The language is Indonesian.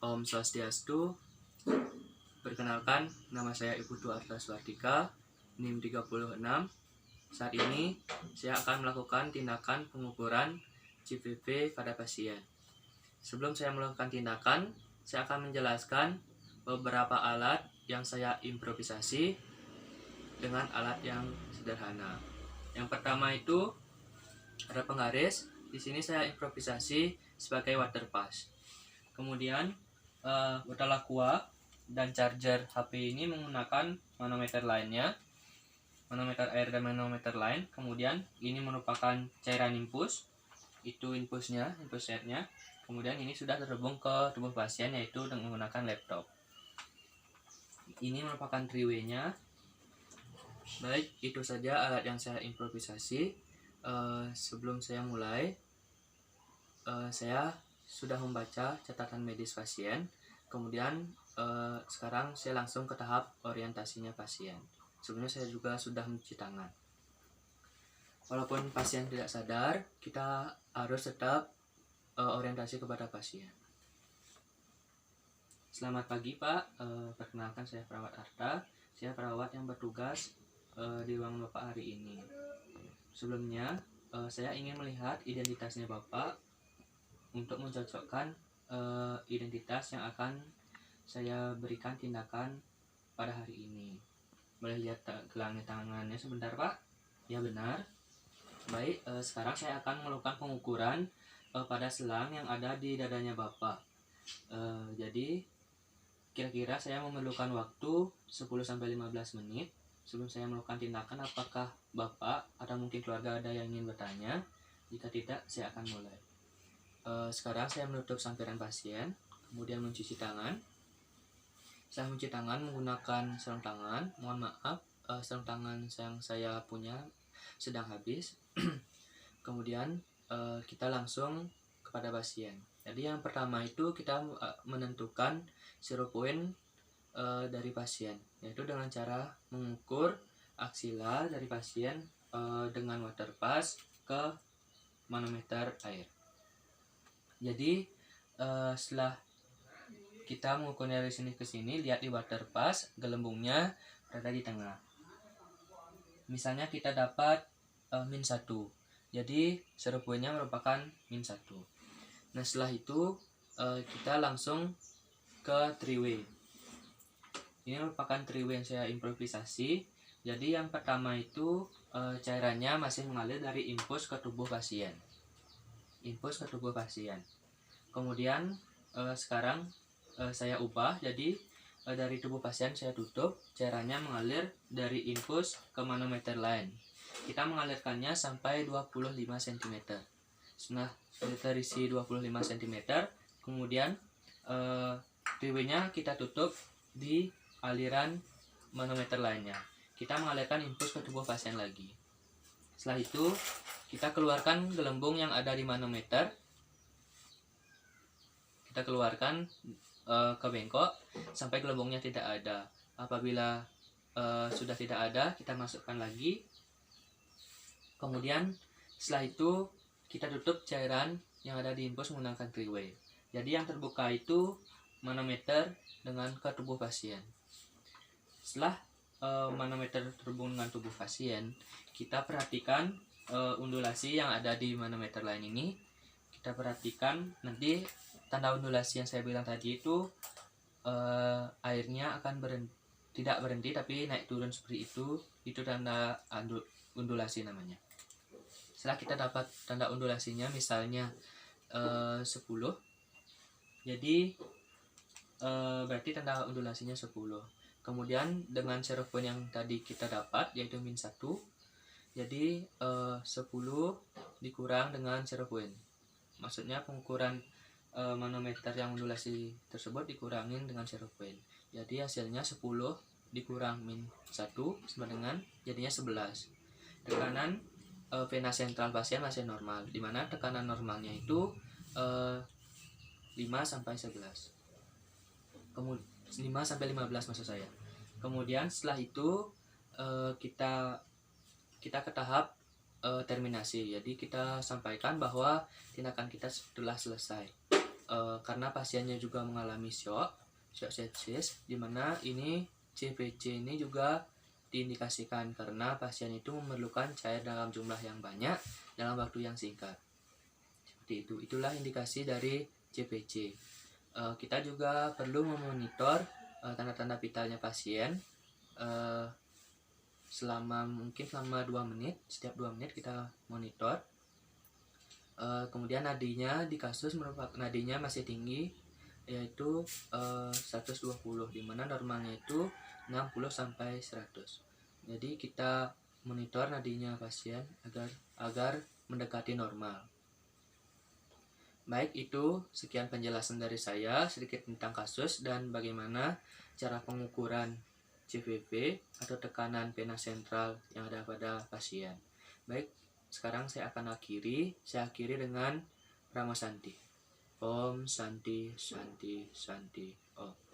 Om Swastiastu. Perkenalkan, nama saya Ibu Duarta Swardika, NIM 36. Saat ini saya akan melakukan tindakan pengukuran CPP pada pasien. Sebelum saya melakukan tindakan, saya akan menjelaskan beberapa alat yang saya improvisasi dengan alat yang sederhana. Yang pertama itu ada penggaris. Di sini saya improvisasi sebagai water pass. Kemudian botol aqua dan charger HP ini menggunakan manometer lainnya, manometer air dan manometer lain. Kemudian ini merupakan cairan infus, itu infusnya, infus setnya. Kemudian ini sudah terhubung ke tubuh pasien, yaitu dengan menggunakan laptop. Ini merupakan 3W-nya. Baik, itu saja alat yang saya improvisasi. Sebelum saya mulai, saya sudah membaca catatan medis pasien. Kemudian sekarang saya langsung ke tahap orientasinya pasien. Sebelumnya saya juga sudah mencuci tangan. Walaupun pasien tidak sadar, kita harus tetap orientasi kepada pasien. Selamat pagi Pak, perkenalkan saya perawat Arta. Saya perawat yang bertugas di ruang Bapak hari ini. Sebelumnya saya ingin melihat identitasnya Bapak untuk mencocokkan identitas yang akan saya berikan tindakan pada hari ini. Boleh lihat gelangnya tangannya sebentar Pak? Ya benar. Baik, sekarang saya akan melakukan pengukuran pada selang yang ada di dadanya Bapak. Jadi kira-kira saya memerlukan waktu 10-15 menit sebelum saya melakukan tindakan. Apakah Bapak atau mungkin keluarga ada yang ingin bertanya? Jika tidak, saya akan mulai. Sekarang saya menutup sampiran pasien, kemudian mencuci tangan. Saya mencuci tangan menggunakan sarung tangan. Mohon maaf, sarung tangan yang saya punya sedang habis. Kemudian kita langsung kepada pasien. Jadi yang pertama itu kita menentukan zero point dari pasien, yaitu dengan cara mengukur aksila dari pasien dengan water pass ke manometer air. Jadi setelah kita mengukurnya dari sini ke sini, lihat di water pass gelembungnya berada di tengah. Misalnya kita dapat -1, jadi zero point-nya merupakan -1. Nah setelah itu kita langsung ke 3W. Ini merupakan 3W yang saya improvisasi. Jadi yang pertama itu cairannya masih mengalir dari infus ke tubuh pasien. Infus ke tubuh pasien. Kemudian sekarang saya ubah, jadi dari tubuh pasien saya tutup, cairannya mengalir dari infus ke manometer lain. Kita mengalirkannya sampai 25 cm. Nah, terisi 25 cm, kemudian 3W-nya kita tutup di aliran manometer lainnya. Kita mengalirkan infus ke tubuh pasien lagi. Setelah itu, kita keluarkan gelembung yang ada di manometer. Kita keluarkan ke bengkok sampai gelembungnya tidak ada. Apabila sudah tidak ada, kita masukkan lagi. Kemudian setelah itu kita tutup cairan yang ada di infus menggunakan 3W. Jadi yang terbuka itu manometer dengan ke tubuh pasien. Setelah manometer terhubung dengan tubuh pasien, kita perhatikan undulasi yang ada di manometer lain ini. Kita perhatikan nanti tanda undulasi yang saya bilang tadi itu airnya akan tidak berhenti tapi naik turun seperti itu tanda undulasi namanya. Setelah kita dapat tanda undulasinya misalnya 10, jadi berarti tanda undulasinya 10. Kemudian dengan zero point yang tadi kita dapat yaitu -1, jadi 10 dikurang dengan zero point. Maksudnya pengukuran manometer yang undulasi tersebut dikurangin dengan zero point. Jadi hasilnya 10 dikurang -1 sama dengan jadinya 11. Tekanan vena sentral pasien masih normal, dimana tekanan normalnya itu 5-11. Kemudian 5-15 maksud saya. Kemudian setelah itu kita ke tahap terminasi. Jadi kita sampaikan bahwa tindakan kita telah selesai. karena pasiennya juga mengalami shock sepsis, dimana ini CPC ini juga diindikasikan karena pasien itu memerlukan cair dalam jumlah yang banyak dalam waktu yang singkat. Seperti itu. Itulah indikasi dari CPC. Kita juga perlu memonitor tanda-tanda vitalnya pasien mungkin selama 2 menit. Setiap 2 menit kita monitor. Kemudian nadinya di kasus nadinya masih tinggi, yaitu 120, dimana normalnya itu 60 sampai 100. Jadi kita monitor nadinya pasien agar mendekati normal. Baik, itu sekian penjelasan dari saya sedikit tentang kasus dan bagaimana cara pengukuran CVV atau tekanan vena sentral yang ada pada pasien. Baik, sekarang saya akhiri dengan Rama Santi. Om Santi Santi Santi Om.